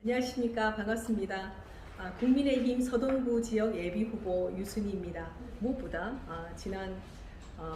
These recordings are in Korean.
안녕하십니까. 반갑습니다. 국민의힘 서동구 지역 예비후보 유순희입니다. 무엇보다 지난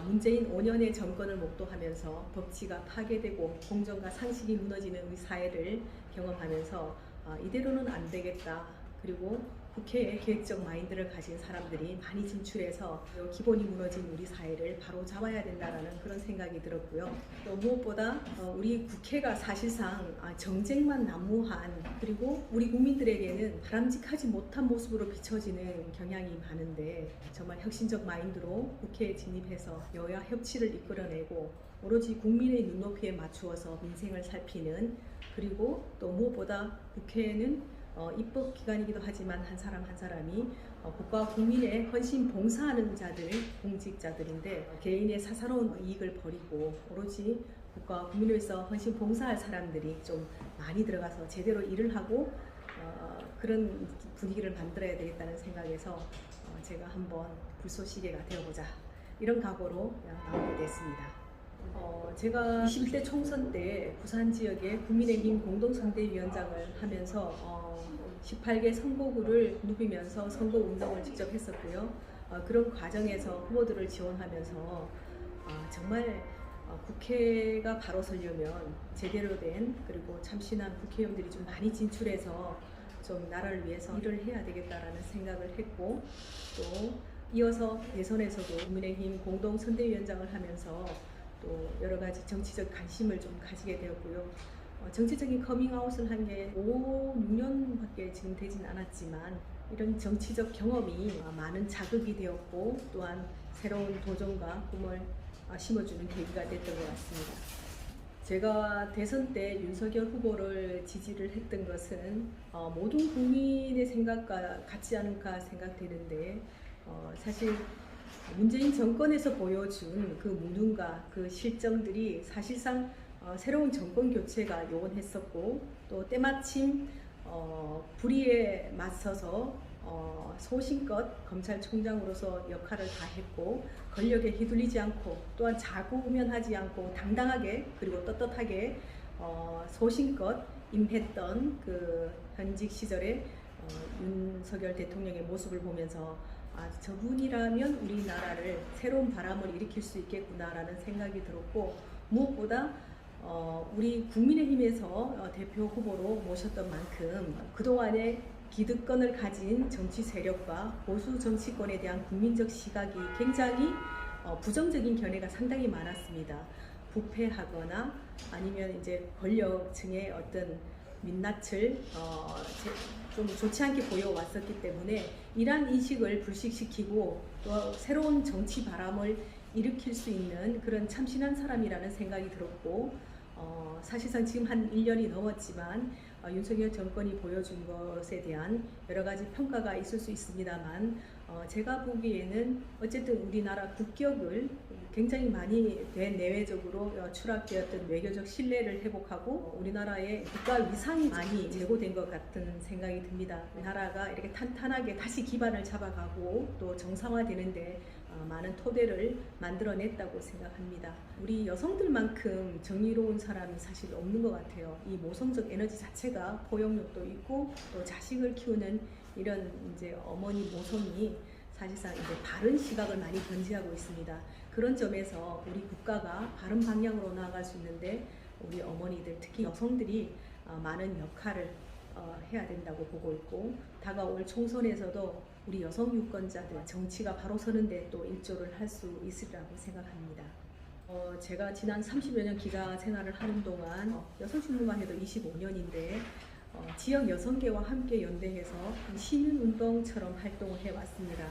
문재인 5년의 정권을 목도하면서 법치가 파괴되고 공정과 상식이 무너지는 우리 사회를 경험하면서 이대로는 안 되겠다. 그리고 국회에 계획적 마인드를 가진 사람들이 많이 진출해서 기본이 무너진 우리 사회를 바로 잡아야 된다는 그런 생각이 들었고요. 또 무엇보다 우리 국회가 사실상 정쟁만 난무한, 그리고 우리 국민들에게는 바람직하지 못한 모습으로 비춰지는 경향이 많은데, 정말 혁신적 마인드로 국회에 진입해서 여야 협치를 이끌어내고 오로지 국민의 눈높이에 맞추어서 민생을 살피는, 그리고 또 무엇보다 국회에는 입법기관이기도 하지만 한 사람 한 사람이 국가와 국민의 헌신 봉사하는 자들, 공직자들인데, 개인의 사사로운 이익을 버리고 오로지 국가와 국민을 위해서 헌신 봉사할 사람들이 좀 많이 들어가서 제대로 일을 하고 그런 분위기를 만들어야 되겠다는 생각에서 제가 한번 불쏘시개가 되어보자, 이런 각오로 나오게 됐습니다. 제가 21대 총선 때 부산 지역에 국민의힘 공동선대위원장을 하면서 18개 선거구를 누비면서 선거운동을 직접 했었고요. 그런 과정에서 후보들을 지원하면서 정말 국회가 바로 서려면 제대로 된, 그리고 참신한 국회의원들이 좀 많이 진출해서 좀 나라를 위해서 일을 해야 되겠다라는 생각을 했고, 또 이어서 대선에서도 국민의힘 공동선대위원장을 하면서 또 여러 가지 정치적 관심을 좀 가지게 되었고요. 정치적인 커밍아웃을 한 게 5, 6년밖에 지금 되진 않았지만, 이런 정치적 경험이 많은 자극이 되었고, 또한 새로운 도전과 꿈을 심어주는 계기가 됐던 것 같습니다. 제가 대선 때 윤석열 후보를 지지를 했던 것은 모든 국민의 생각과 같지 않을까 생각되는데, 사실 문재인 정권에서 보여준 그 무능과 그 실정들이 사실상 새로운 정권 교체가 요원했었고, 또 때마침 불의에 맞서서 소신껏 검찰총장으로서 역할을 다했고, 권력에 휘둘리지 않고, 또한 자구우면하지 않고 당당하게 그리고 떳떳하게 소신껏 임했던 그 현직 시절의 윤석열 대통령의 모습을 보면서 저분이라면 우리나라를 새로운 바람을 일으킬 수 있겠구나라는 생각이 들었고, 무엇보다 우리 국민의힘에서 대표 후보로 모셨던 만큼 그동안의 기득권을 가진 정치 세력과 보수 정치권에 대한 국민적 시각이 굉장히 부정적인 견해가 상당히 많았습니다. 부패하거나 아니면 이제 권력층의 어떤 민낯을 좀 좋지 않게 보여왔었기 때문에, 이러한 인식을 불식시키고 또 새로운 정치 바람을 일으킬 수 있는 그런 참신한 사람이라는 생각이 들었고, 사실상 지금 한 1년이 넘었지만 윤석열 정권이 보여준 것에 대한 여러 가지 평가가 있을 수 있습니다만, 제가 보기에는 어쨌든 우리나라 국격을 굉장히 많이 내외적으로 추락되었던 외교적 신뢰를 회복하고 우리나라의 국가 위상이 많이 제고된 것 같은 생각이 듭니다. 나라가 이렇게 탄탄하게 다시 기반을 잡아가고 또 정상화되는데 많은 토대를 만들어냈다고 생각합니다. 우리 여성들만큼 정의로운 사람이 사실 없는 것 같아요. 이 모성적 에너지 자체가 포용력도 있고, 또 자식을 키우는 이런 이제 어머니 모성이 사실상 이제 바른 시각을 많이 견지하고 있습니다. 그런 점에서 우리 국가가 바른 방향으로 나아갈 수 있는데, 우리 어머니들, 특히 여성들이 많은 역할을 해야 된다고 보고 있고, 다가올 총선에서도 우리 여성 유권자들 정치가 바로 서는데 또 일조를 할 수 있으리라고 생각합니다. 제가 지난 30여 년 기자 생활을 하는 동안 여성 신문만 해도 25년인데 지역 여성계와 함께 연대해서 시민운동처럼 활동을 해왔습니다.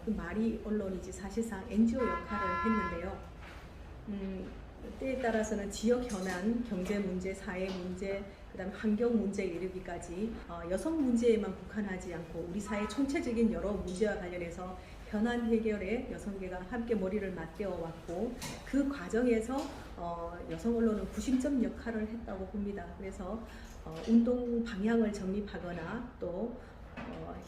그 말이 언론이지 사실상 NGO 역할을 했는데요. 때에 따라서는 지역 현안, 경제 문제, 사회 문제, 그다음 환경 문제에 이르기까지 여성 문제에만 국한하지 않고 우리 사회 총체적인 여러 문제와 관련해서 현안 해결에 여성계가 함께 머리를 맞대어 왔고, 그 과정에서 여성 언론은 구심점 역할을 했다고 봅니다. 그래서 운동 방향을 정립하거나 또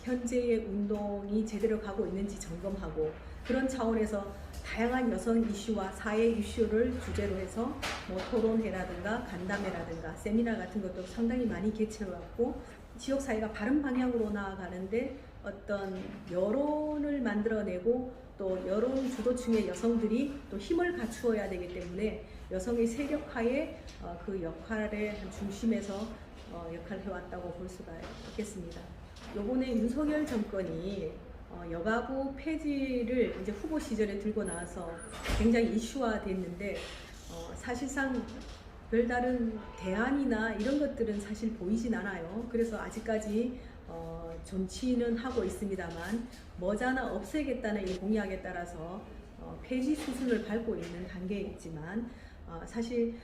현재의 운동이 제대로 가고 있는지 점검하고 그런 차원에서 다양한 여성 이슈와 사회 이슈를 주제로 해서 뭐 토론회라든가 간담회라든가 세미나 같은 것도 상당히 많이 개최해왔고 지역사회가 바른 방향으로 나아가는데 어떤 여론을 만들어내고 또 여론 주도층의 여성들이 또 힘을 갖추어야 되기 때문에 여성의 세력화의 그 역할의 한 중심에서 역할을 해왔다고 볼 수가 있겠습니다. 요번에 윤석열 정권이 여가부 폐지를 이제 후보 시절에 들고 나와서 굉장히 이슈화됐는데 사실상 별다른 대안이나 이런 것들은 사실 보이진 않아요. 그래서 아직까지 존치는 하고 있습니다만 머지않아 없애겠다는 이 공약에 따라서 폐지 수순을 밟고 있는 단계에 있지만 사실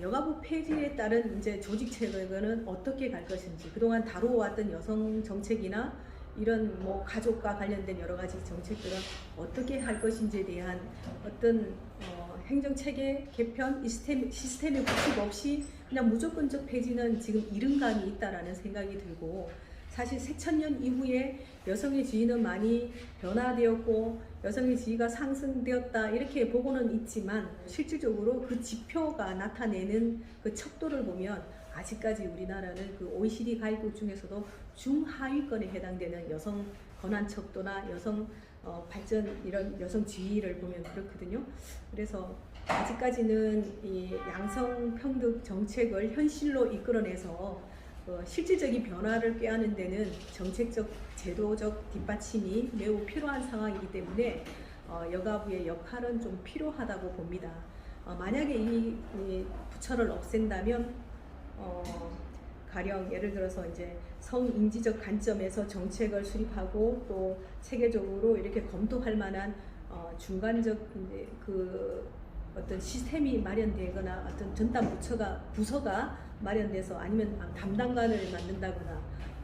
여가부 폐지에 따른 이제 조직 체계는 어떻게 갈 것인지 그동안 다루어왔던 여성 정책이나 이런 뭐 가족과 관련된 여러 가지 정책들은 어떻게 할 것인지에 대한 어떤 행정 체계 개편 시스템의 구축 없이 그냥 무조건적 폐지는 지금 이른 감이 있다라는 생각이 들고 사실 새천년 이후에 여성의 지위는 많이 변화되었고 여성의 지위가 상승되었다 이렇게 보고는 있지만 실질적으로 그 지표가 나타내는 그 척도를 보면 아직까지 우리나라는 그 OECD 가입국 중에서도 중하위권에 해당되는 여성 권한 척도나 여성 발전 이런 여성 지위를 보면 그렇거든요. 그래서 아직까지는 이 양성 평등 정책을 현실로 이끌어내서 실질적인 변화를 꾀하는 데는 정책적, 제도적 뒷받침이 매우 필요한 상황이기 때문에 여가부의 역할은 좀 필요하다고 봅니다. 만약에 이 부처를 없앤다면 가령 예를 들어서 이제 성인지적 관점에서 정책을 수립하고 또 체계적으로 이렇게 검토할 만한 중간적 그 어떤 시스템이 마련되거나 어떤 전담 부서가 마련돼서 아니면 담당관을 만든다거나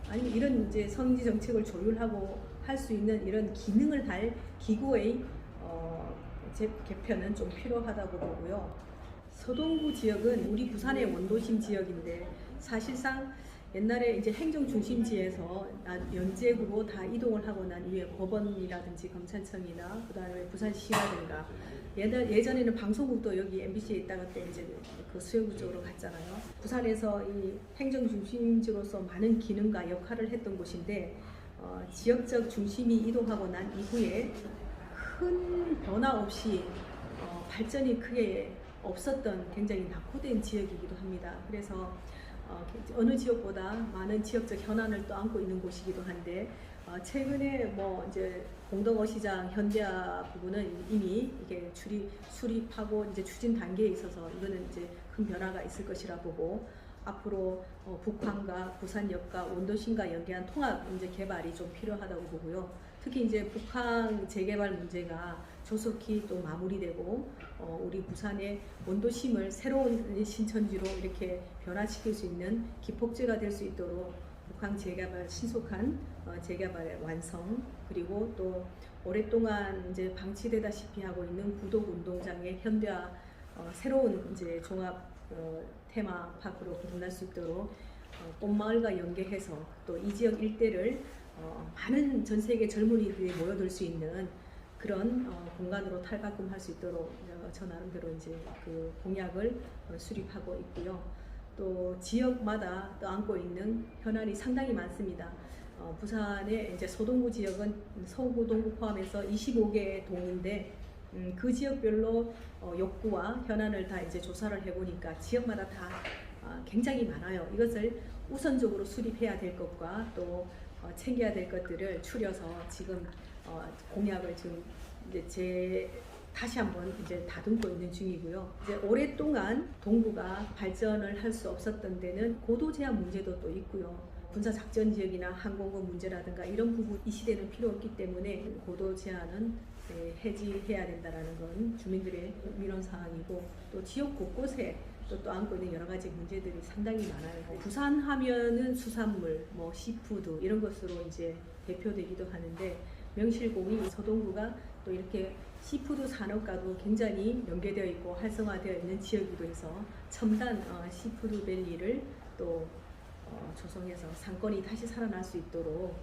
아니면 이런 이제 성인지 정책을 조율하고 할 수 있는 이런 기능을 달 기구의 개편은 좀 필요하다고 보고요. 서동구 지역은 우리 부산의 원도심 지역인데 사실상 옛날에 이제 행정중심지에서 면제구로 다 이동을 하고 난 이후에 법원이라든지 검찰청이나 그다음에 부산시라든가 예전에는 방송국도 여기 MBC에 있다가 또 이제 그 수영구 쪽으로 갔잖아요. 부산에서 이 행정중심지로서 많은 기능과 역할을 했던 곳인데 지역적 중심이 이동하고 난 이후에 큰 변화 없이 발전이 크게 없었던 굉장히 낙후된 지역이기도 합니다. 그래서 어느 지역보다 많은 지역적 현안을 또 안고 있는 곳이기도 한데 최근에 뭐 이제 공덕어시장 현대화 부분은 이미 이게 수립하고 이제 추진 단계에 있어서 이거는 이제 큰 변화가 있을 것이라 보고 앞으로 북한과 부산역과 원도심과 연계한 통합 이제 개발이 좀 필요하다고 보고요. 특히 이제 북한 재개발 문제가 조속히 또 마무리되고 우리 부산의 원도심을 새로운 신천지로 이렇게 변화시킬 수 있는 기폭제가 될 수 있도록 북한 재개발 신속한 재개발 완성 그리고 또 오랫동안 이제 방치되다시피 하고 있는 구독운동장의 현대화 새로운 이제 종합 테마파크로 거듭날 수 있도록 꽃마을과 연계해서 또 이 지역 일대를 많은 전 세계 젊은이들이 모여들 수 있는 그런 공간으로 탈바꿈할 수 있도록 저 나름대로 이제 그 공약을 수립하고 있고요. 또 지역마다 또 안고 있는 현안이 상당히 많습니다. 부산의 이제 서동구 지역은 서구, 동구 포함해서 25개 동인데 그 지역별로 욕구와 현안을 다 이제 조사를 해보니까 지역마다 다 굉장히 많아요. 이것을 우선적으로 수립해야 될 것과 또 챙겨야 될 것들을 추려서 지금 공약을 지금 이제 다시 한번 이제 다듬고 있는 중이고요. 이제 오랫동안 동구가 발전을 할 수 없었던 데는 고도 제한 문제도 또 있고요. 군사 작전 지역이나 항공권 문제라든가 이런 부분 이 시대는 필요 없기 때문에 고도 제한은 해지해야 된다라는 건 주민들의 민원 사항이고 또 지역 곳곳에 또 안고 있는 여러 가지 문제들이 상당히 많아요. 부산 하면은 수산물, 뭐 시푸드 이런 것으로 이제 대표되기도 하는데 명실공히 서동구가 또 이렇게 시푸드 산업과도 굉장히 연계되어 있고 활성화되어 있는 지역이기도 해서 첨단 시푸드 밸리를 또 조성해서 상권이 다시 살아날 수 있도록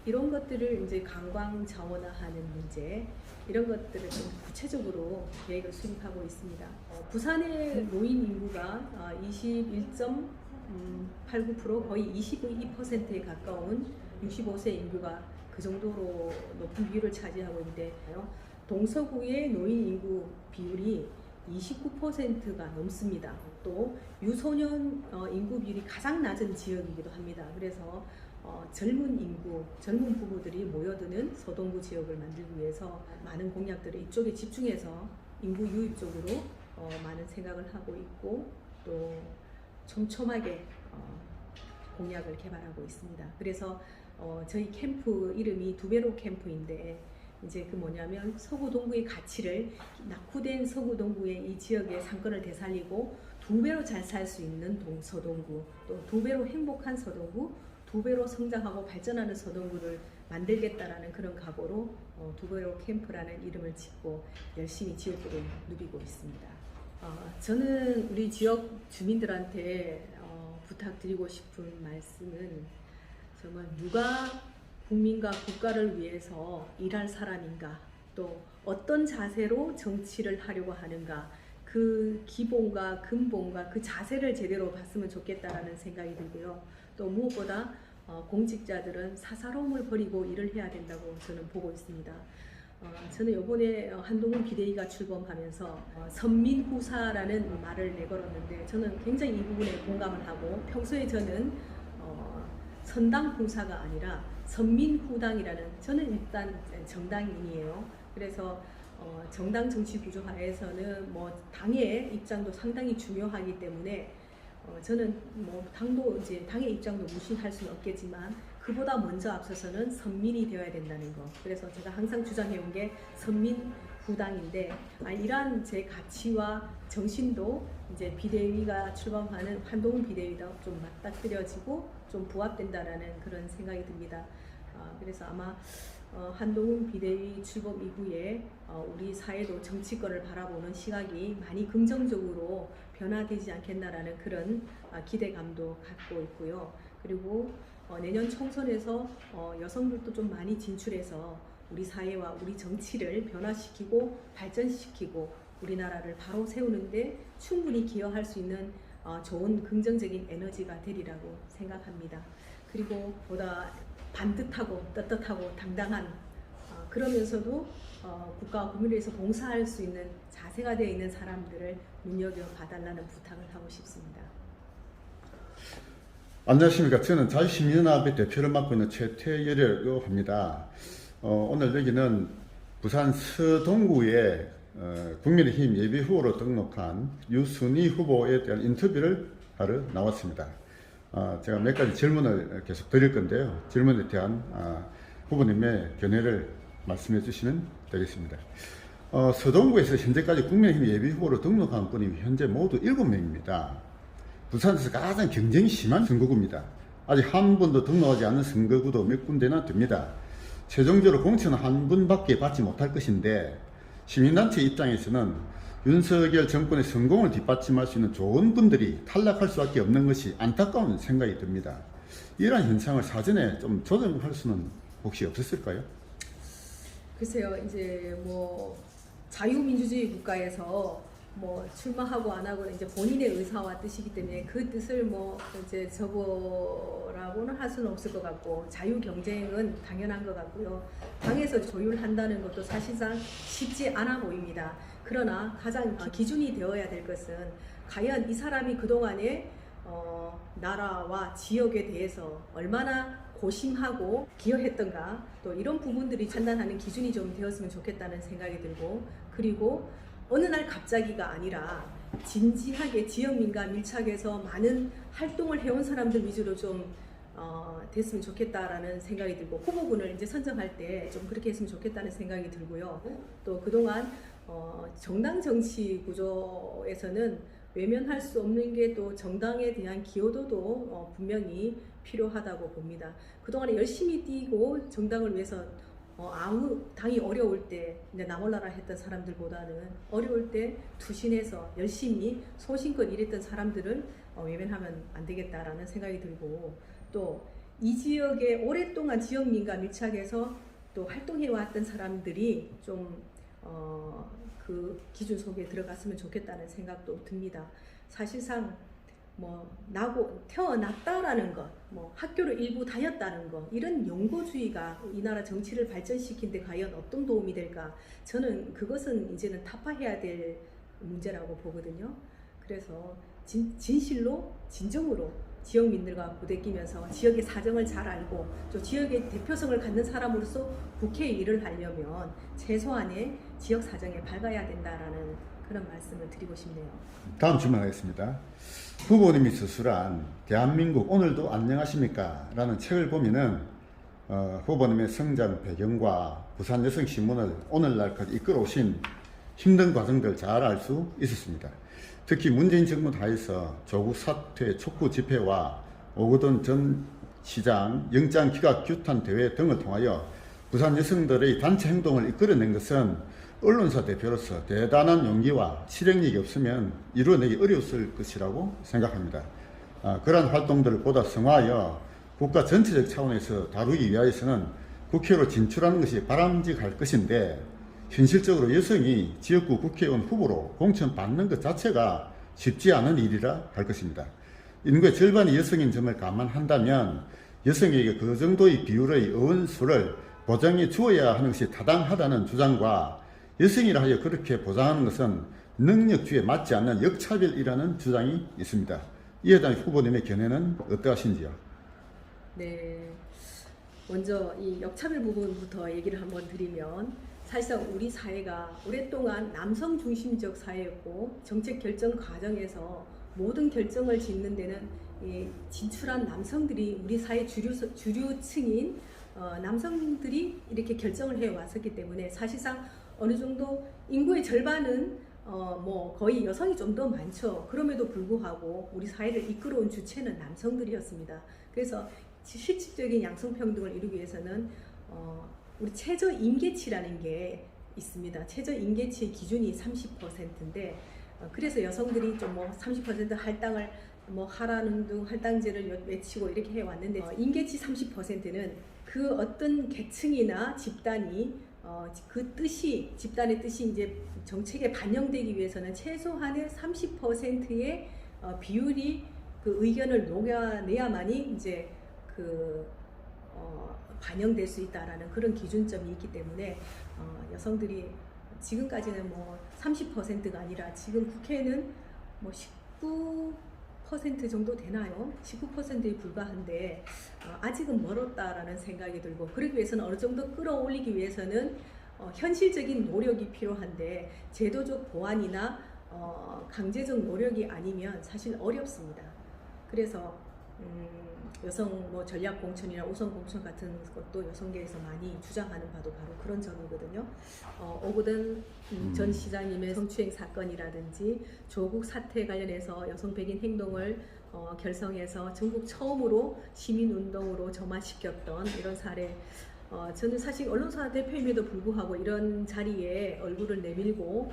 이런 것들을 이제 관광 정원화하는 문제, 이런 것들을 좀 구체적으로 계획을 수립하고 있습니다. 부산의 노인 인구가 21.89% 거의 22%에 가까운 65세 인구가 그 정도로 높은 비율을 차지하고 있는데, 동서구의 노인 인구 비율이 29%가 넘습니다. 또 유소년 인구 비율이 가장 낮은 지역이기도 합니다. 그래서 젊은 인구, 젊은 부부들이 모여드는 서동구 지역을 만들기 위해서 많은 공약들을 이쪽에 집중해서 인구 유입 쪽으로 많은 생각을 하고 있고, 또 촘촘하게 공약을 개발하고 있습니다. 그래서 저희 캠프 이름이 두배로 캠프인데, 이제 그 뭐냐면 서구 동구의 가치를, 낙후된 서구 동구의 이 지역의 상권을 되살리고 두 배로 잘 살 수 있는 서동구, 또 두 배로 행복한 서동구, 두 배로 성장하고 발전하는 서동구를 만들겠다라는 그런 각오로 두 배로 캠프라는 이름을 짓고 열심히 지역구를 누비고 있습니다. 저는 우리 지역 주민들한테 부탁드리고 싶은 말씀은, 정말 누가 국민과 국가를 위해서 일할 사람인가, 또 어떤 자세로 정치를 하려고 하는가, 그 기본과 근본과 그 자세를 제대로 봤으면 좋겠다라는 생각이 들고요. 또 무엇보다 공직자들은 사사로움을 버리고 일을 해야 된다고 저는 보고 있습니다. 저는 이번에 한동훈 비대위가 출범하면서 선민후사라는 말을 내걸었는데, 저는 굉장히 이 부분에 공감을 하고, 평소에 저는 선당후사가 아니라 선민후당이라는, 저는 일단 정당인이에요. 그래서 정당 정치 구조화에서는 뭐 당의 입장도 상당히 중요하기 때문에 저는 뭐 당도 이제 당의 입장도 무시할 수는 없겠지만, 그보다 먼저 앞서서는 선민이 되어야 된다는 거. 그래서 제가 항상 주장해온 게 선민후당인데, 이러한 제 가치와 정신도 이제 비대위가 출범하는 한동훈 비대위도 좀 맞닥뜨려지고 좀 부합된다라는 그런 생각이 듭니다. 그래서 아마 한동훈 비대위 출범 이후에 우리 사회도 정치권을 바라보는 시각이 많이 긍정적으로 변화되지 않겠나라는 그런 기대감도 갖고 있고요. 그리고 내년 총선에서 여성들도 좀 많이 진출해서 우리 사회와 우리 정치를 변화시키고 발전시키고 우리나라를 바로 세우는데 충분히 기여할 수 있는 좋은 긍정적인 에너지가 되리라고 생각합니다. 그리고 보다 반듯하고 떳떳하고 당당한, 그러면서도 국가와 국민을 위해서 봉사할 수 있는 자세가 되어 있는 사람들을 눈여겨봐달라는 부탁을 하고 싶습니다. 안녕하십니까. 저는 자유시민연합의 대표를 맡고 있는 최태열이라고 합니다. 오늘 여기는 부산 서동구에 국민의힘 예비후보로 등록한 유순희 후보에 대한 인터뷰를 하러 나왔습니다. 제가 몇 가지 질문을 계속 드릴 건데요. 질문에 대한 후보님의 견해를 말씀해 주시면 되겠습니다. 서동구에서 현재까지 국민의힘 예비후보로 등록한 분이 현재 모두 7명입니다. 부산에서 가장 경쟁이 심한 선거구입니다. 아직 한 번도 등록하지 않은 선거구도 몇 군데나 됩니다. 최종적으로 공천은 한 분밖에 받지 못할 것인데, 시민단체 입장에서는 윤석열 정권의 성공을 뒷받침할 수 있는 좋은 분들이 탈락할 수밖에 없는 것이 안타까운 생각이 듭니다. 이러한 현상을 사전에 좀 조정할 수는 혹시 없었을까요? 글쎄요, 이제 뭐 자유민주주의 국가에서 뭐 출마하고 안 하고는 이제 본인의 의사와 뜻이기 때문에 그 뜻을 뭐 이제 저거라고는 할 수는 없을 것 같고, 자유 경쟁은 당연한 것 같고요. 당에서 조율한다는 것도 사실상 쉽지 않아 보입니다. 그러나 가장 기준이 되어야 될 것은, 과연 이 사람이 그동안에 나라와 지역에 대해서 얼마나 고심하고 기여했던가, 또 이런 부분들이 판단하는 기준이 좀 되었으면 좋겠다는 생각이 들고, 그리고 어느 날 갑자기가 아니라 진지하게 지역민과 밀착해서 많은 활동을 해온 사람들 위주로 좀 됐으면 좋겠다라는 생각이 들고, 후보군을 이제 선정할 때 좀 그렇게 했으면 좋겠다는 생각이 들고요. 또 그동안 정당 정치 구조에서는 외면할 수 없는 게 또 정당에 대한 기여도도 분명히 필요하다고 봅니다. 그동안에 열심히 뛰고 정당을 위해서 아무 당이 어려울 때 이제 나 몰라라 했던 사람들보다는 어려울 때 투신해서 열심히 소신껏 일했던 사람들을 외면하면 안 되겠다라는 생각이 들고, 또 이 지역에 오랫동안 지역민과 밀착해서 또 활동해왔던 사람들이 좀 그 기준 속에 들어갔으면 좋겠다는 생각도 듭니다. 사실상 뭐 태어났다라는 것, 뭐 학교를 일부 다녔다는 것, 이런 연고주의가 이 나라 정치를 발전시키는데 과연 어떤 도움이 될까? 저는 그것은 이제는 타파해야 될 문제라고 보거든요. 그래서 진실로 진정으로 지역민들과 부대끼면서 지역의 사정을 잘 알고 또 지역의 대표성을 갖는 사람으로서 국회에 일을 하려면 최소한의 지역 사정에 밝아야 된다라는 그런 말씀을 드리고 싶네요. 다음 질문하겠습니다. 후보님이 서술한 대한민국 오늘도 안녕하십니까? 라는 책을 보면은 후보님의 성장 배경과 부산 여성신문을 오늘날까지 이끌어오신 힘든 과정들 잘 알 수 있었습니다. 특히 문재인 정부 하에서 조국 사퇴 촉구 집회와 오거돈 전 시장 영장 기각 규탄 대회 등을 통하여 부산 여성들의 단체 행동을 이끌어낸 것은 언론사 대표로서 대단한 용기와 실행력이 없으면 이루어내기 어려웠을 것이라고 생각합니다. 그러한 활동들을 보다 성화하여 국가 전체적 차원에서 다루기 위하여서는 국회로 진출하는 것이 바람직할 것인데 현실적으로 여성이 지역구 국회의원 후보로 공천받는 것 자체가 쉽지 않은 일이라 할 것입니다. 인구의 절반이 여성인 점을 감안한다면 여성에게 그 정도의 비율의 의원수를 보장해 주어야 하는 것이 타당하다는 주장과 여성이라 하여 그렇게 보장하는 것은 능력주의에 맞지 않는 역차별이라는 주장이 있습니다. 이에 대한 후보님의 견해는 어떠하신지요? 네, 먼저 이 역차별 부분부터 얘기를 한번 드리면 사실상 우리 사회가 오랫동안 남성 중심적 사회였고 정책 결정 과정에서 모든 결정을 짓는 데는 진출한 남성들이 우리 사회 주류층인 남성들이 이렇게 결정을 해 왔었기 때문에 사실상 어느 정도 인구의 절반은 뭐 거의 여성이 좀 더 많죠. 그럼에도 불구하고 우리 사회를 이끌어온 주체는 남성들이었습니다. 그래서 실질적인 양성평등을 이루기 위해서는 우리 최저 임계치라는 게 있습니다. 최저 임계치의 기준이 30%인데 그래서 여성들이 좀 뭐 30% 할당을 뭐 하라는 등 할당제를 외치고 이렇게 해왔는데 임계치 30%는 그 어떤 계층이나 집단이 그 뜻이 집단의 뜻이 이제 정책에 반영되기 위해서는 최소한의 30%의 비율이 그 의견을 녹여내야만이 이제 반영될 수 있다라는 그런 기준점이 있기 때문에 여성들이 지금까지는 뭐 30%가 아니라 지금 국회는 뭐 19% 정도 되나요? 19%에 불과한데 아직은 멀었다라는 생각이 들고 그러기 위해서는 어느 정도 끌어올리기 위해서는 현실적인 노력이 필요한데 제도적 보완이나 강제적 노력이 아니면 사실 어렵습니다. 그래서 여성 뭐 전략 공천이나 우선 공천 같은 것도 여성계에서 많이 주장하는 바도 바로 그런 점이거든요. 오거돈 전 시장님의 성추행 사건이라든지 조국 사태 관련해서 여성 백인 행동을 결성해서 전국 처음으로 시민운동으로 점화시켰던 이런 사례. 저는 사실 언론사 대표임에도 불구하고 이런 자리에 얼굴을 내밀고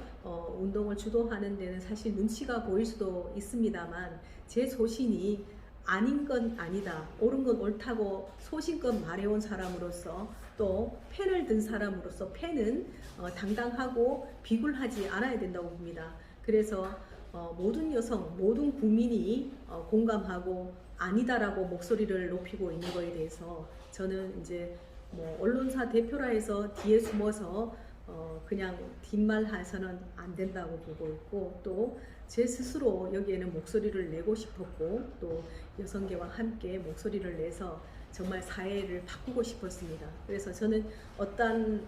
운동을 주도하는 데는 사실 눈치가 보일 수도 있습니다만 제 소신이 아닌 건 아니다, 옳은 건 옳다고 소신껏 말해온 사람으로서 또 펜을 든 사람으로서 펜은 당당하고 비굴하지 않아야 된다고 봅니다. 그래서 모든 여성, 모든 국민이 공감하고 아니다라고 목소리를 높이고 있는 거에 대해서 저는 이제 뭐 언론사 대표라 해서 뒤에 숨어서 그냥 뒷말해서는 안 된다고 보고 있고 또 제 스스로 여기에는 목소리를 내고 싶었고 또 여성계와 함께 목소리를 내서 정말 사회를 바꾸고 싶었습니다. 그래서 저는 어떤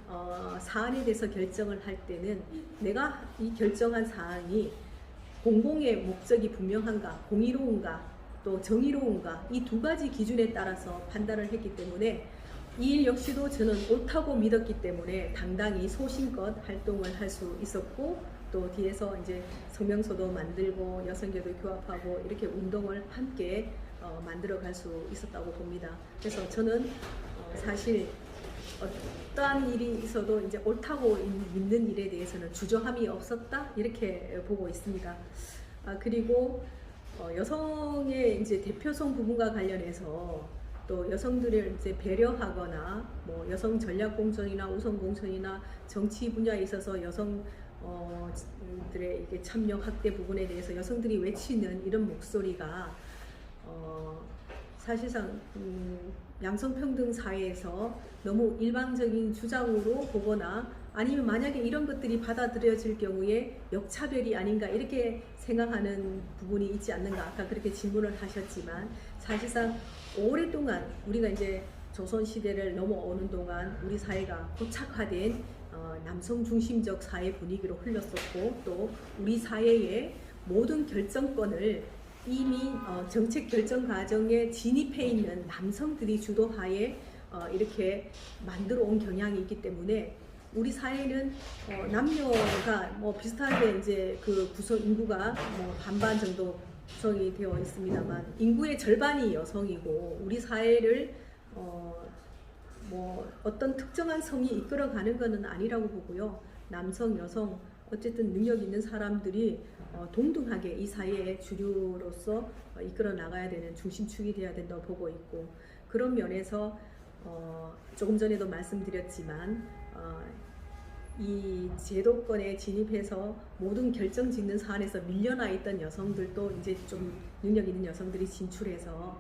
사안에 대해서 결정을 할 때는 내가 이 결정한 사안이 공공의 목적이 분명한가, 공의로운가, 또 정의로운가 이 두 가지 기준에 따라서 판단을 했기 때문에 이 일 역시도 저는 옳다고 믿었기 때문에 당당히 소신껏 활동을 할 수 있었고 또 뒤에서 이제 성명서도 만들고 여성계도 교합하고 이렇게 운동을 함께 만들어 갈 수 있었다고 봅니다. 그래서 저는 사실 어떠한 일이 있어도 이제 옳다고 믿는 일에 대해서는 주저함이 없었다 이렇게 보고 있습니다. 그리고 여성의 이제 대표성 부분과 관련해서 또 여성들을 이제 배려하거나 뭐 여성 전략 공천이나 우선 공천이나 정치 분야에 있어서 여성 들의 이게 참여 확대 부분에 대해서 여성들이 외치는 이런 목소리가 사실상 양성평등 사회에서 너무 일방적인 주장으로 보거나 아니면 만약에 이런 것들이 받아들여질 경우에 역차별이 아닌가 이렇게 생각하는 부분이 있지 않는가 아까 그렇게 질문을 하셨지만 사실상 오랫동안 우리가 이제 조선시대를 넘어오는 동안 우리 사회가 고착화된 남성 중심적 사회 분위기로 흘렀었고 또 우리 사회의 모든 결정권을 이미 정책 결정 과정에 진입해 있는 남성들이 주도하에 이렇게 만들어 온 경향이 있기 때문에 우리 사회는 남녀가 뭐 비슷하게 이제 그 구성 인구가 뭐 반반 정도 구성이 되어 있습니다만 인구의 절반이 여성이고 우리 사회를 뭐 어떤 특정한 성이 이끌어가는 것은 아니라고 보고요. 남성, 여성 어쨌든 능력 있는 사람들이 동등하게 이 사회의 주류로서 이끌어 나가야 되는 중심축이 되어야 된다고 보고 있고 그런 면에서 조금 전에도 말씀드렸지만 이 제도권에 진입해서 모든 결정 짓는 사안에서 밀려나 있던 여성들도 이제 좀 능력 있는 여성들이 진출해서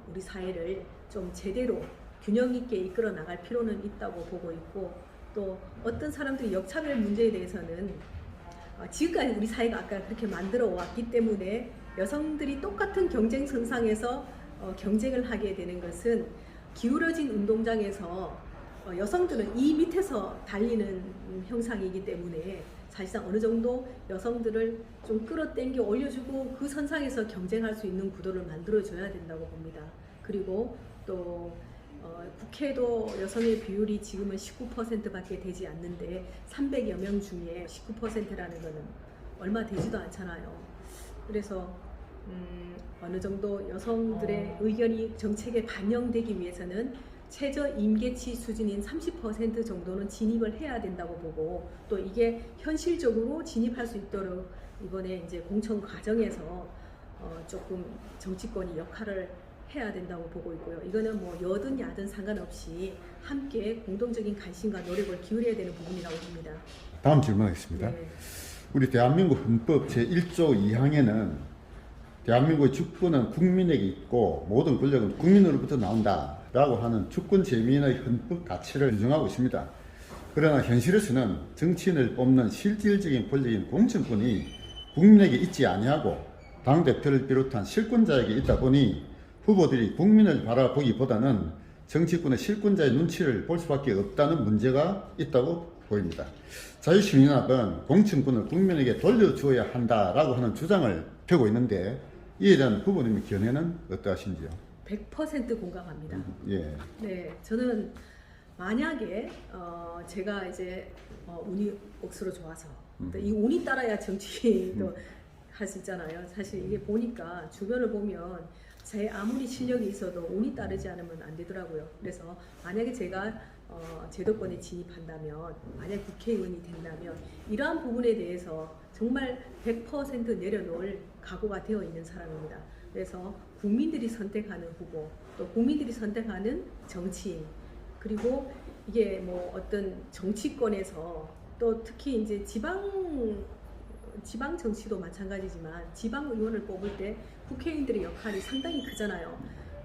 우리 사회를 좀 제대로 균형 있게 이끌어 나갈 필요는 있다고 보고 있고 또 어떤 사람들이 역차별 문제에 대해서는 지금까지 우리 사회가 아까 그렇게 만들어 왔기 때문에 여성들이 똑같은 경쟁선상에서 경쟁을 하게 되는 것은 기울어진 운동장에서 여성들은 이 밑에서 달리는 형상이기 때문에 사실상 어느 정도 여성들을 좀 끌어당겨 올려주고 그 선상에서 경쟁할 수 있는 구도를 만들어줘야 된다고 봅니다. 그리고 또 국회도 여성의 비율이 지금은 19%밖에 되지 않는데 300여 명 중에 19%라는 것은 얼마 되지도 않잖아요. 그래서 어느 정도 여성들의 의견이 정책에 반영되기 위해서는 최저 임계치 수준인 30% 정도는 진입을 해야 된다고 보고 또 이게 현실적으로 진입할 수 있도록 이번에 이제 공천 과정에서 조금 정치권이 역할을 해야 된다고 보고 있고요. 이거는 뭐 여든 야든 상관없이 함께 공동적인 관심과 노력을 기울여야 되는 부분이라고 봅니다. 다음 질문하겠습니다. 네. 우리 대한민국 헌법 제1조 2항에는 대한민국의 주권은 국민에게 있고 모든 권력은 국민으로부터 나온다라고 하는 주권 재민의 헌법 가치를 규정하고 있습니다. 그러나 현실에서는 정치인을 뽑는 실질적인 권력인 공천권이 국민에게 있지 아니하고 당대표를 비롯한 실권자에게 있다 보니 후보들이 국민을 바라보기보다는 정치권의 실권자의 눈치를 볼 수밖에 없다는 문제가 있다고 보입니다. 자유시민연합은 공천권을 국민에게 돌려주어야 한다라고 하는 주장을 펴고 있는데 이에 대한 후보님의 견해는 어떠하신지요? 100% 공감합니다. 예. 네, 저는 만약에 제가 이제 운이 억수로 좋아서 또 이 운이 따라야 정치도 할 수 있잖아요. 사실 이게 보니까 주변을 보면 제 아무리 실력이 있어도 운이 따르지 않으면 안 되더라고요. 그래서 만약에 제가 제도권에 진입한다면 만약 국회의원이 된다면 이러한 부분에 대해서 정말 100% 내려놓을 각오가 되어 있는 사람입니다. 그래서 국민들이 선택하는 후보 또 국민들이 선택하는 정치인 그리고 이게 뭐 어떤 정치권에서 또 특히 이제 지방 정치도 마찬가지지만 지방 의원을 뽑을 때 국회의원들의 역할이 상당히 크잖아요.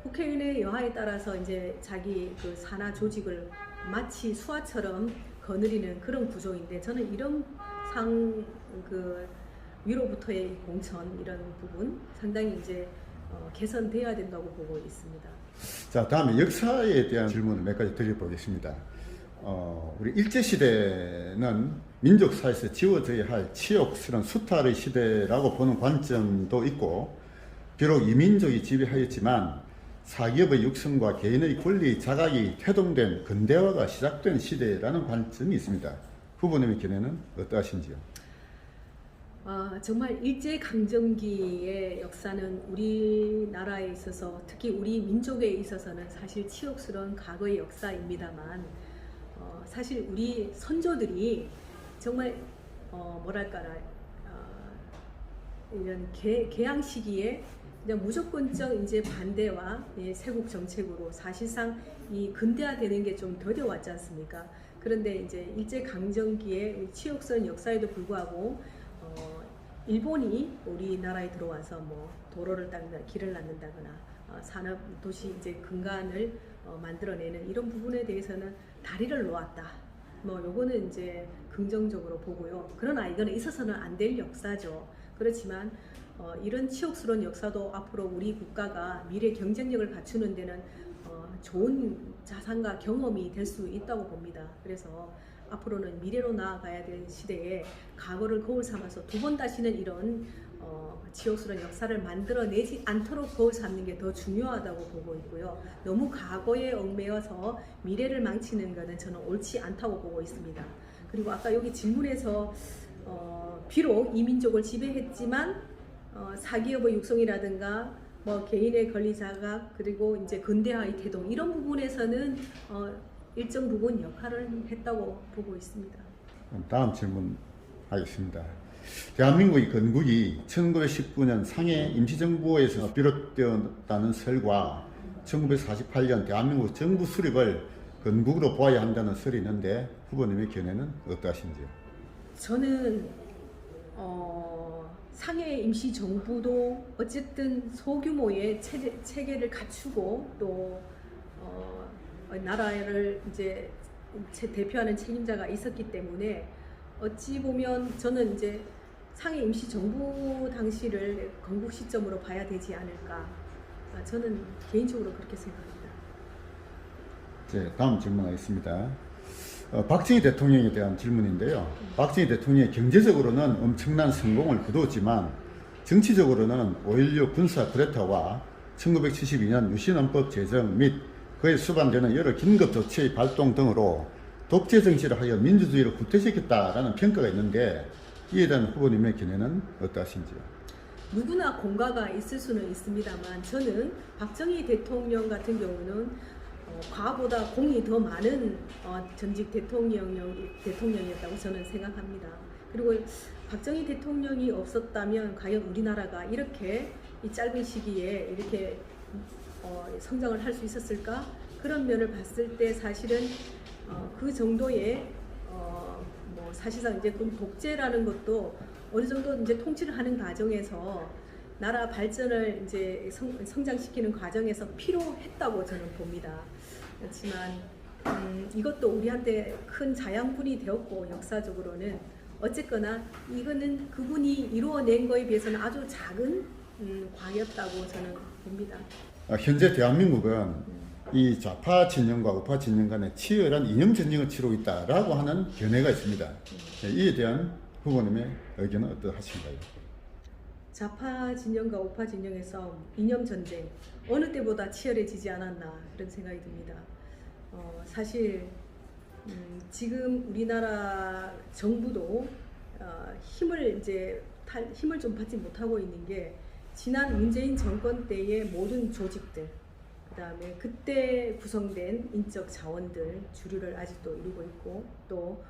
국회의원의 여하에 따라서 이제 자기 그 산하 조직을 마치 수하처럼 거느리는 그런 구조인데 저는 이런 그 위로부터의 공천 이런 부분 상당히 이제 개선돼야 된다고 보고 있습니다. 자, 다음에 역사에 대한 질문을 몇 가지 드려보겠습니다. 우리 일제시대는 민족사에서 지워져야 할 치욕스러운 수탈의 시대라고 보는 관점도 있고 비록 이민족이 지배하였지만 사기업의 육성과 개인의 권리 자각이 태동된 근대화가 시작된 시대라는 관점이 있습니다. 후보님의 견해는 어떠하신지요? 정말 일제강점기의 역사는 우리나라에 있어서 특히 우리 민족에 있어서는 사실 치욕스러운 과거의 역사입니다만 사실 우리 선조들이 정말 뭐랄까나 이런 개항 시기에 그냥 무조건적 이제 반대와 세국 정책으로 사실상 이 근대화되는 게 좀 더뎌왔지 않습니까? 그런데 이제 일제 강점기에 치욕스러운 역사에도 불구하고 일본이 우리나라에 들어와서 뭐 도로를 닦는다, 길을 낳는다거나 산업 도시 이제 근간을 만들어내는 이런 부분에 대해서는 다리를 놓았다. 뭐 요거는 이제 긍정적으로 보고요. 그러나 이거는 있어서는 안 될 역사죠. 그렇지만 이런 치욕스러운 역사도 앞으로 우리 국가가 미래 경쟁력을 갖추는 데는 좋은 자산과 경험이 될 수 있다고 봅니다. 그래서 앞으로는 미래로 나아가야 될 시대에 과거를 거울 삼아서 두 번 다시는 이런 치욕스러운 역사를 만들어내지 않도록 거울 삼는 게 더 중요하다고 보고 있고요. 너무 과거에 얽매여서 미래를 망치는 것은 저는 옳지 않다고 보고 있습니다. 그리고 아까 여기 질문에서 비록 이민족을 지배했지만 사기업의 육성이라든가 뭐 개인의 권리 자각 그리고 이제 근대화의 태도 이런 부분에서는 일정 부분 역할을 했다고 보고 있습니다. 다음 질문 하겠습니다. 대한민국의 건국이 1919년 상해 임시정부에서 비롯되었다는 설과 1948년 대한민국 정부 수립을 건국으로 보아야 한다는 설이 있는데 후보님의 견해는 어떠하신지요? 저는 상해 임시정부도 어쨌든 소규모의 체계를 갖추고 또 나라를 이제 대표하는 책임자가 있었기 때문에 어찌 보면 저는 이제 상해 임시정부 당시를 건국 시점으로 봐야 되지 않을까. 저는 개인적으로 그렇게 생각합니다. 네, 다음 질문하겠습니다. 박정희 대통령에 대한 질문인데요. 박정희 대통령이 경제적으로는 엄청난 성공을 거두었지만 정치적으로는 5.16 군사 쿠데타와 1972년 유신헌법 제정 및 그에 수반되는 여러 긴급 조치의 발동 등으로 독재 정치를 하여 민주주의를 후퇴시켰다라는 평가가 있는데 이에 대한 후보님의 견해는 어떠하신지요? 누구나 공과가 있을 수는 있습니다만 저는 박정희 대통령 같은 경우는 과거보다 공이 더 많은 전직 대통령이었다고 저는 생각합니다. 그리고 박정희 대통령이 없었다면 과연 우리나라가 이렇게 이 짧은 시기에 이렇게 성장을 할 수 있었을까? 그런 면을 봤을 때 사실은 그 정도의 뭐 사실상 이제 독재라는 것도 어느 정도 이제 통치를 하는 과정에서 나라 발전을 이제 성장시키는 과정에서 필요했다고 저는 봅니다. 그렇지만 이것도 우리한테 큰 자양분이 되었고 역사적으로는 어쨌거나 이거는 그분이 이루어낸 거에 비해서는 아주 작은 과였다고 저는 봅니다. 현재 대한민국은 이 좌파 진영과 우파 진영 간의 치열한 이념 전쟁을 치르고 있다라고 하는 견해가 있습니다. 이에 대한 후보님의 의견은 어떠하신가요? 좌파 진영과 우파 진영의 싸움, 이념 전쟁 어느 때보다 치열해지지 않았나 그런 생각이 듭니다. 사실 지금 우리나라 정부도 힘을 좀 받지 못하고 있는 게 지난 문재인 정권 때의 모든 조직들, 그다음에 그때 구성된 인적 자원들 주류를 아직도 이루고 있고 또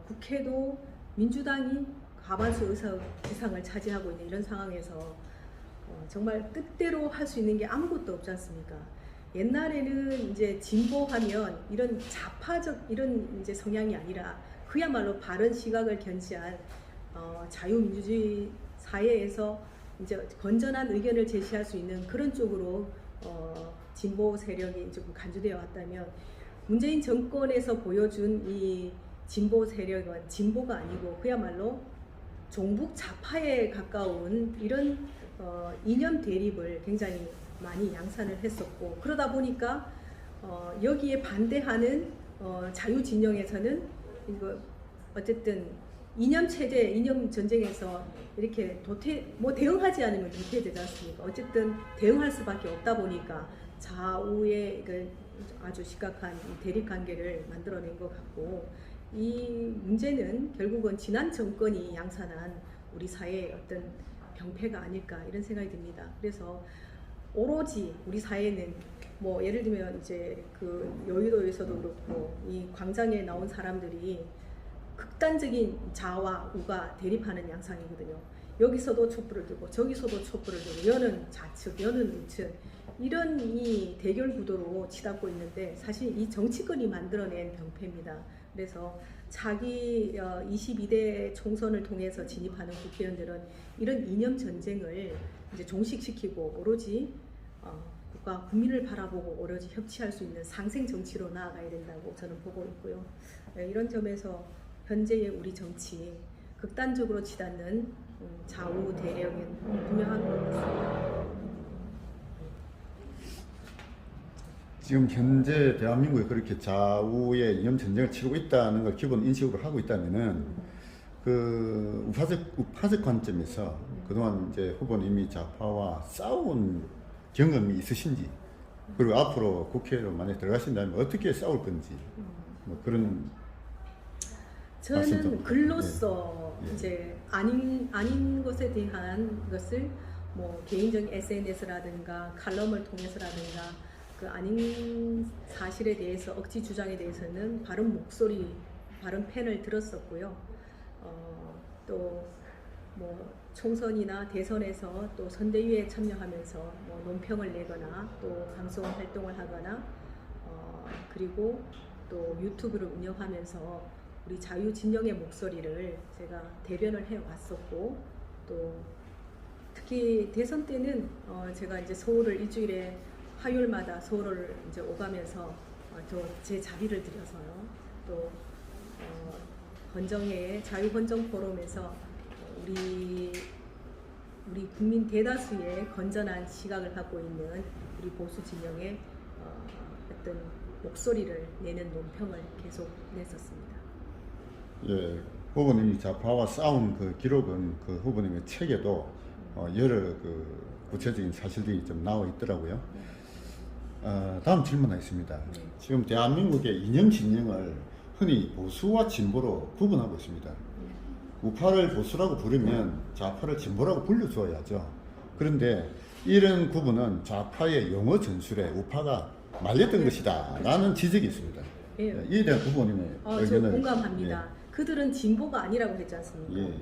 국회도 민주당이 과반수 의석 이상을 차지하고 있는 이런 상황에서 정말 뜻대로 할 수 있는 게 아무것도 없지 않습니까? 옛날에는 이제 진보하면 이런 좌파적 이런 이제 성향이 아니라 그야말로 바른 시각을 견지한 자유민주주의 사회에서 이제 건전한 의견을 제시할 수 있는 그런 쪽으로 진보 세력이 조금 간주되어 왔다면 문재인 정권에서 보여준 이 진보 세력은 진보가 아니고 그야말로 종북 좌파에 가까운 이런 이념 대립을 굉장히 많이 양산을 했었고 그러다 보니까 여기에 반대하는 자유 진영에서는 이거 어쨌든 이념 체제, 이념 전쟁에서 이렇게 대응하지 않으면 도태되지 않습니까? 어쨌든 대응할 수밖에 없다 보니까 좌우의 아주 심각한 대립 관계를 만들어낸 것 같고 이 문제는 결국은 지난 정권이 양산한 우리 사회의 어떤 병폐가 아닐까 이런 생각이 듭니다. 그래서 오로지 우리 사회는 뭐 예를 들면 이제 그 여의도에서도 그렇고 이 광장에 나온 사람들이 극단적인 좌와 우가 대립하는 양상이거든요. 여기서도 촛불을 들고 저기서도 촛불을 들고 여는 좌측 여는 우측 이런 이 대결 구도로 치닫고 있는데 사실 이 정치권이 만들어낸 병폐입니다. 그래서 자기 22대 총선을 통해서 진입하는 국회의원들은 이런 이념 전쟁을 이제 종식시키고 오로지 국가 국민을 바라보고 오로지 협치할 수 있는 상생 정치로 나아가야 된다고 저는 보고 있고요. 이런 점에서 현재의 우리 정치 극단적으로 치닫는 좌우 대력은 분명한 것 같습니다. 지금 현재 대한민국이 그렇게 좌우의 이념 전쟁을 치르고 있다는 걸 기본 인식으로 하고 있다면은 그 우파적 관점에서 그동안 이제 후보님이 좌파와 싸운 경험이 있으신지 그리고 앞으로 국회로 만약 들어가신다면 어떻게 싸울 건지 뭐 그런 말씀 좀 저는 글로써 예. 이제 아닌 것에 대한 것을 뭐 개인적인 SNS라든가 칼럼을 통해서라든가 그 아닌 사실에 대해서 억지 주장에 대해서는 바른 목소리, 바른 펜을 들었었고요. 또 뭐 총선이나 대선에서 또 선대위에 참여하면서 뭐 논평을 내거나 또 방송 활동을 하거나 그리고 또 유튜브를 운영하면서 우리 자유 진영의 목소리를 제가 대변을 해 왔었고 또 특히 대선 때는 제가 이제 서울을 일주일에 화요일마다 서울을 이제 오가면서 또 제 자비를 들여서요. 또 헌정회의 자유헌정 포럼에서 우리 국민 대다수의 건전한 시각을 갖고 있는 우리 보수 진영의 어떤 목소리를 내는 논평을 계속 냈었습니다. 예, 후보님이 좌파와 싸운 그 기록은 그 후보님의 책에도 여러 그 구체적인 사실들이 좀 나와 있더라고요. 다음 질문하겠습니다. 지금 대한민국의 이념 진영을 흔히 보수와 진보로 구분하고 있습니다. 우파를 보수라고 부르면 좌파를 진보라고 불러줘야죠. 그런데 이런 구분은 좌파의 용어 전술에 우파가 말렸던 것이다 라는 지적이 있습니다. 예. 이에 대한 후보님의 저 의견을 공감합니다. 그들은 진보가 아니라고 했지 않습니까? 예.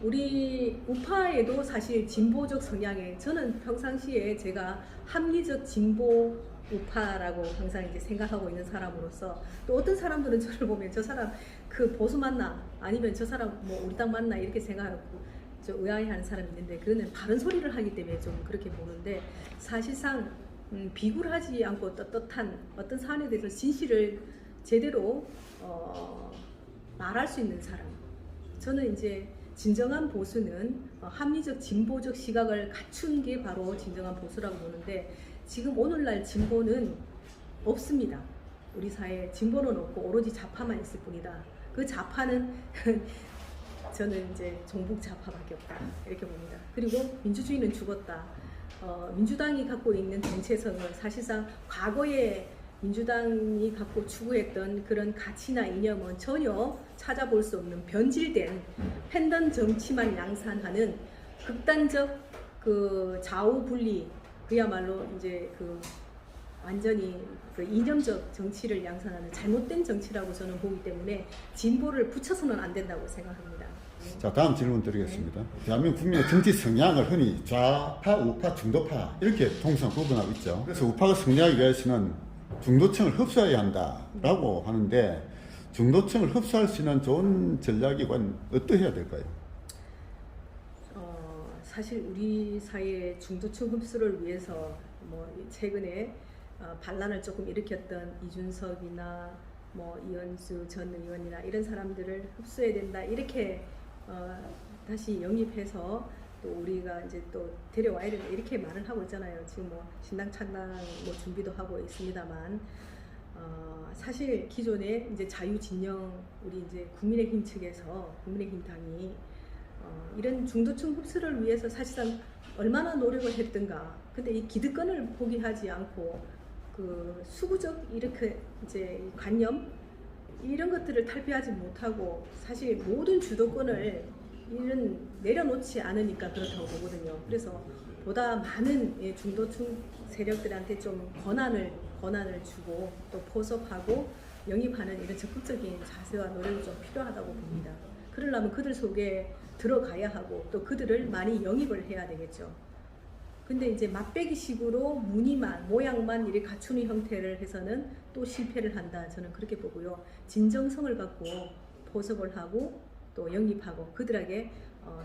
우리 우파에도 사실 진보적 성향에 저는 평상시에 제가 합리적 진보 우파라고 항상 이제 생각하고 있는 사람으로서 또 어떤 사람들은 저를 보면 저 사람 그 보수 맞나 아니면 저 사람 뭐 우리 당 맞나 이렇게 생각하고 저 의아해하는 사람이 있는데 그거는 바른 소리를 하기 때문에 좀 그렇게 보는데 사실상 비굴하지 않고 떳떳한 어떤 사안에 대해서 진실을 제대로 말할 수 있는 사람. 저는 이제 진정한 보수는 합리적 진보적 시각을 갖춘 게 바로 진정한 보수라고 보는데 지금 오늘날 진보는 없습니다. 우리 사회에 진보는 없고 오로지 좌파만 있을 뿐이다. 그 좌파는 저는 이제 종북 좌파밖에 없다 이렇게 봅니다. 그리고 민주주의는 죽었다. 민주당이 갖고 있는 정체성은 사실상 과거에 민주당이 갖고 추구했던 그런 가치나 이념은 전혀 찾아볼 수 없는 변질된 팬덤 정치만 양산하는 극단적 그 좌우 분리 그야말로 이제 그 완전히 그 이념적 정치를 양산하는 잘못된 정치라고 저는 보기 때문에 진보를 붙여서는 안 된다고 생각합니다. 자, 다음 질문 드리겠습니다. 대한민국 국민의 정치 성향을 흔히 좌파, 우파, 중도파 이렇게 통상 구분하고 있죠. 그래서 우파가 승리하기 위해서는 중도층을 흡수해야 한다라고 하는데 중도층을 흡수할 수 있는 좋은 전략이 과연 어떠해야 될까요? 사실 우리 사회의 중도층 흡수를 위해서 뭐 최근에 반란을 조금 일으켰던 이준석이나 뭐 이현수 전 의원이나 이런 사람들을 흡수해야 된다 이렇게 다시 영입해서 또 우리가 이제 또 데려와야 된다 이렇게 말을 하고 있잖아요. 지금 뭐 신당 창당 뭐 준비도 하고 있습니다만 사실 기존에 이제 자유진영 우리 이제 국민의힘 측에서 국민의힘 당이 이런 중도층 흡수를 위해서 사실상 얼마나 노력을 했던가. 근데 이 기득권을 포기하지 않고 그 수구적 이렇게 이제 관념 이런 것들을 탈피하지 못하고 사실 모든 주도권을 이런 내려놓지 않으니까 그렇다고 보거든요. 그래서 보다 많은 중도층 세력들한테 좀 권한을 주고 또 포섭하고 영입하는 이런 적극적인 자세와 노력이 좀 필요하다고 봅니다. 그러려면 그들 속에 들어가야 하고 또 그들을 많이 영입을 해야 되겠죠. 근데 이제 맛배기식으로 무늬만 모양만 이렇게 갖추는 형태를 해서는 또 실패를 한다. 저는 그렇게 보고요. 진정성을 갖고 포섭을 하고 또 영입하고 그들에게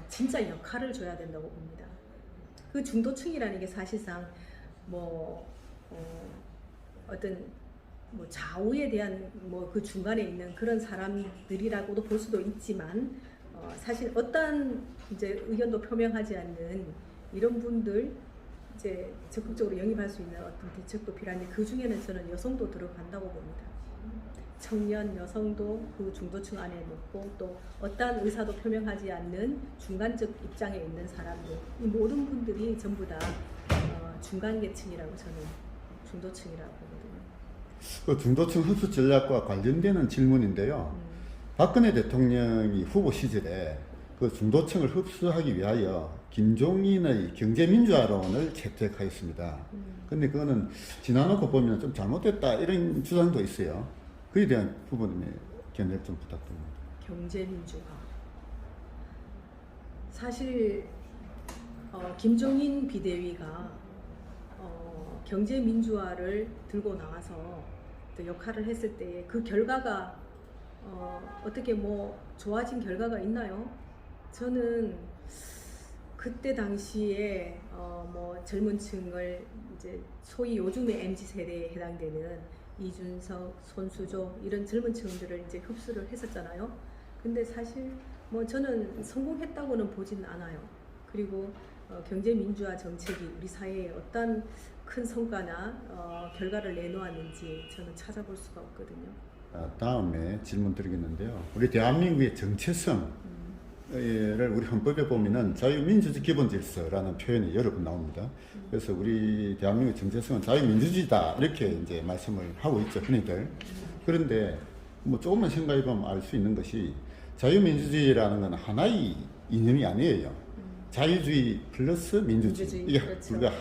진짜 역할을 줘야 된다고 봅니다. 그 중도층이라는 게 사실상 뭐 어떤 뭐 좌우에 대한 뭐 그 중간에 있는 그런 사람들이라고도 볼 수도 있지만 사실 어떠한 이제 의견도 표명하지 않는 이런 분들 이제 적극적으로 영입할 수 있는 어떤 대책도 필요한데 그 중에는 저는 여성도 들어간다고 봅니다. 청년 여성도 그 중도층 안에 넣고 또 어떠한 의사도 표명하지 않는 중간적 입장에 있는 사람들 이 모든 분들이 전부 다 중간 계층이라고 저는 중도층이라고 보거든요. 그 중도층 흡수 전략과 관련되는 질문인데요. 박근혜 대통령이 후보 시절에 그 중도층을 흡수하기 위하여 김종인의 경제민주화론을 채택하였습니다. 근데 그거는 지나놓고 보면 좀 잘못됐다 이런 주장도 있어요. 그에 대한 후보님의 견해를 좀 부탁드립니다. 경제민주화. 사실 김종인 비대위가 경제민주화를 들고 나와서 또 역할을 했을 때 그 결과가 어떻게 뭐 좋아진 결과가 있나요? 저는 그때 당시에 뭐 젊은 층을 이제 소위 요즘의 MZ 세대에 해당되는 이준석, 손수조 이런 젊은 층들을 이제 흡수를 했었잖아요. 근데 사실 뭐 저는 성공했다고는 보진 않아요. 그리고 경제민주화 정책이 우리 사회에 어떤 큰 성과나 결과를 내놓았는지 저는 찾아볼 수가 없거든요. 다음에 질문 드리겠는데요. 우리 대한민국의 정체성을 우리 헌법에 보면은 자유민주주의 기본질서라는 표현이 여러 번 나옵니다. 그래서 우리 대한민국의 정체성은 자유민주주의다 이렇게 이제 말씀을 하고 있죠, 흔히들. 그런데 뭐 조금만 생각해보면 알 수 있는 것이 자유민주주의라는 건 하나의 이념이 아니에요. 자유주의 플러스 민주주의. 이게 그렇죠. 우리가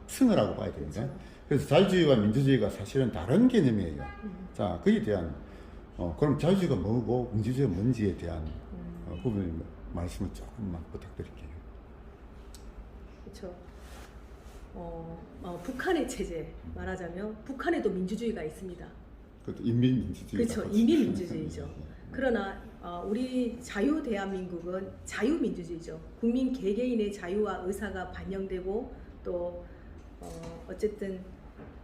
합승을 하고 봐야 됩니다. 그렇죠. 그래서 자유주의와 민주주의가 사실은 다른 개념이에요. 자, 그에 대한 그럼 자유주의가 뭐고 민주주의가 뭔지에 대한 후보님 말씀을 조금만 부탁드릴게요. 그렇죠. 북한의 체제 말하자면 북한에도 민주주의가 있습니다. 그것도 인민민주주의. 그렇죠. 인민민주주의죠. 그러나 우리 자유 대한민국은 자유민주주의죠. 국민 개개인의 자유와 의사가 반영되고 또 어쨌든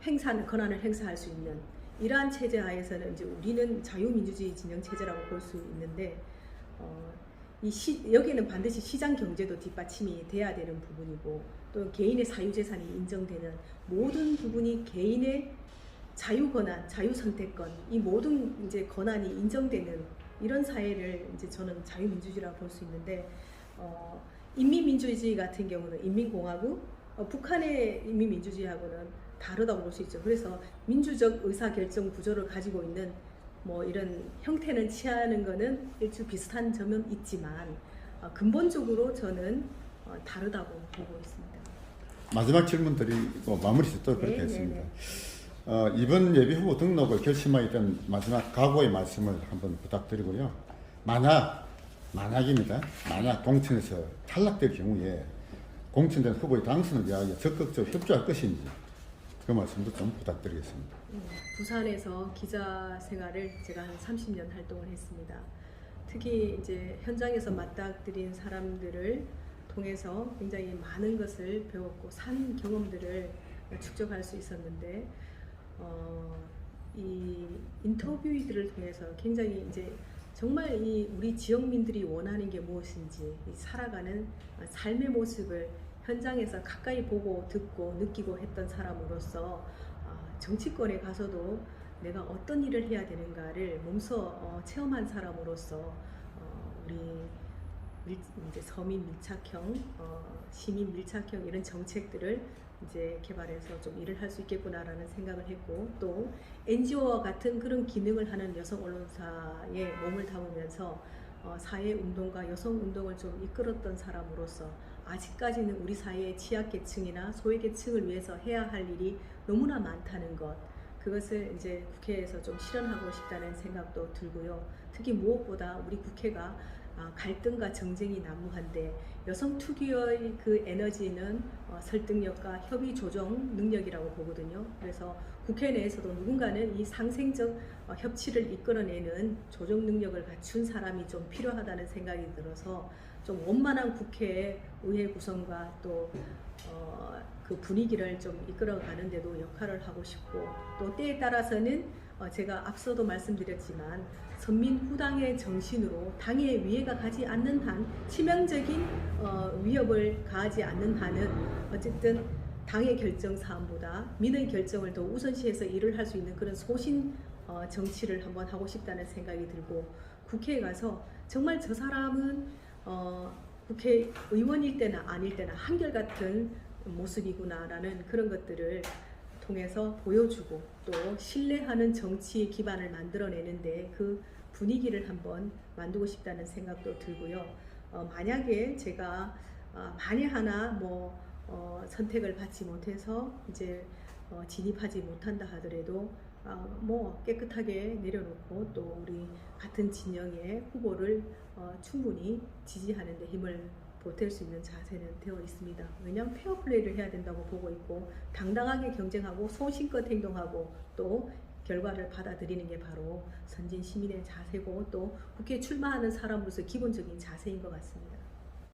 권한을 행사할 수 있는 이러한 체제 하에서는 이제 우리는 자유민주주의 진영 체제라고 볼 수 있는데 여기에는 반드시 시장 경제도 뒷받침이 돼야 되는 부분이고 또 개인의 사유재산이 인정되는 모든 부분이 개인의 자유 권한, 자유 선택권 이 모든 이제 권한이 인정되는 이런 사회를 이제 저는 자유민주주의라고 볼 수 있는데 인민민주주의 같은 경우는 인민공화국, 북한의 인민민주주의하고는 다르다고 볼 수 있죠. 그래서 민주적 의사결정 구조를 가지고 있는 뭐 이런 형태는 취하는 거는 일주 비슷한 점은 있지만 근본적으로 저는 다르다고 보고 있습니다. 마지막 질문 드리고 마무리 짓도록 그렇게 했습니다. 이번 예비후보 등록을 결심하게 된 마지막 각오의 말씀을 한번 부탁드리고요. 만약입니다. 만약 공천에서 탈락될 경우에 공천된 후보의 당선을 위하여 적극적으로 협조할 것인지 그 말씀도 좀 부탁드리겠습니다. 부산에서 기자 생활을 제가 한 30년 활동을 했습니다. 특히 이제 현장에서 맞닥뜨린 사람들을 통해서 굉장히 많은 것을 배웠고 산 경험들을 축적할 수 있었는데 이 인터뷰들을 통해서 굉장히 이제 정말 이 우리 지역민들이 원하는 게 무엇인지 살아가는 삶의 모습을 현장에서 가까이 보고 듣고 느끼고 했던 사람으로서 정치권에 가서도 내가 어떤 일을 해야 되는가를 몸소 체험한 사람으로서 우리 이제 서민 밀착형, 시민 밀착형 이런 정책들을 이제 개발해서 좀 일을 할 수 있겠구나라는 생각을 했고 또 NGO와 같은 그런 기능을 하는 여성 언론사에 몸을 담으면서 사회 운동과 여성 운동을 좀 이끌었던 사람으로서 아직까지는 우리 사회의 취약계층이나 소외계층을 위해서 해야 할 일이 너무나 많다는 것 그것을 이제 국회에서 좀 실현하고 싶다는 생각도 들고요. 특히 무엇보다 우리 국회가 갈등과 정쟁이 난무한데 여성 특유의 그 에너지는 설득력과 협의 조정 능력이라고 보거든요. 그래서 국회 내에서도 누군가는 이 상생적 협치를 이끌어내는 조정 능력을 갖춘 사람이 좀 필요하다는 생각이 들어서 좀 원만한 국회 의회 구성과 또 그 분위기를 좀 이끌어가는 데도 역할을 하고 싶고 또 때에 따라서는 제가 앞서도 말씀드렸지만 선민후당의 정신으로 당의 위해가 가지 않는 한 치명적인 위협을 가하지 않는 한은 어쨌든 당의 결정 사안보다 민의 결정을 더 우선시해서 일을 할 수 있는 그런 소신 정치를 한번 하고 싶다는 생각이 들고 국회에 가서 정말 저 사람은 국회의원일 때나 아닐 때나 한결같은 모습이구나라는 그런 것들을 통해서 보여주고 또 신뢰하는 정치의 기반을 만들어내는데 그 분위기를 한번 만들고 싶다는 생각도 들고요. 만약에 제가 만에 하나 선택을 받지 못해서 이제 진입하지 못한다 하더라도 깨끗하게 내려놓고 또 우리 같은 진영의 후보를 충분히 지지하는 데 힘을 보탤 수 있는 자세는 되어 있습니다. 왜냐하면 페어플레이를 해야 된다고 보고 있고 당당하게 경쟁하고 소신껏 행동하고 또 결과를 받아들이는 게 바로 선진 시민의 자세고 또 국회에 출마하는 사람으로서 기본적인 자세인 것 같습니다.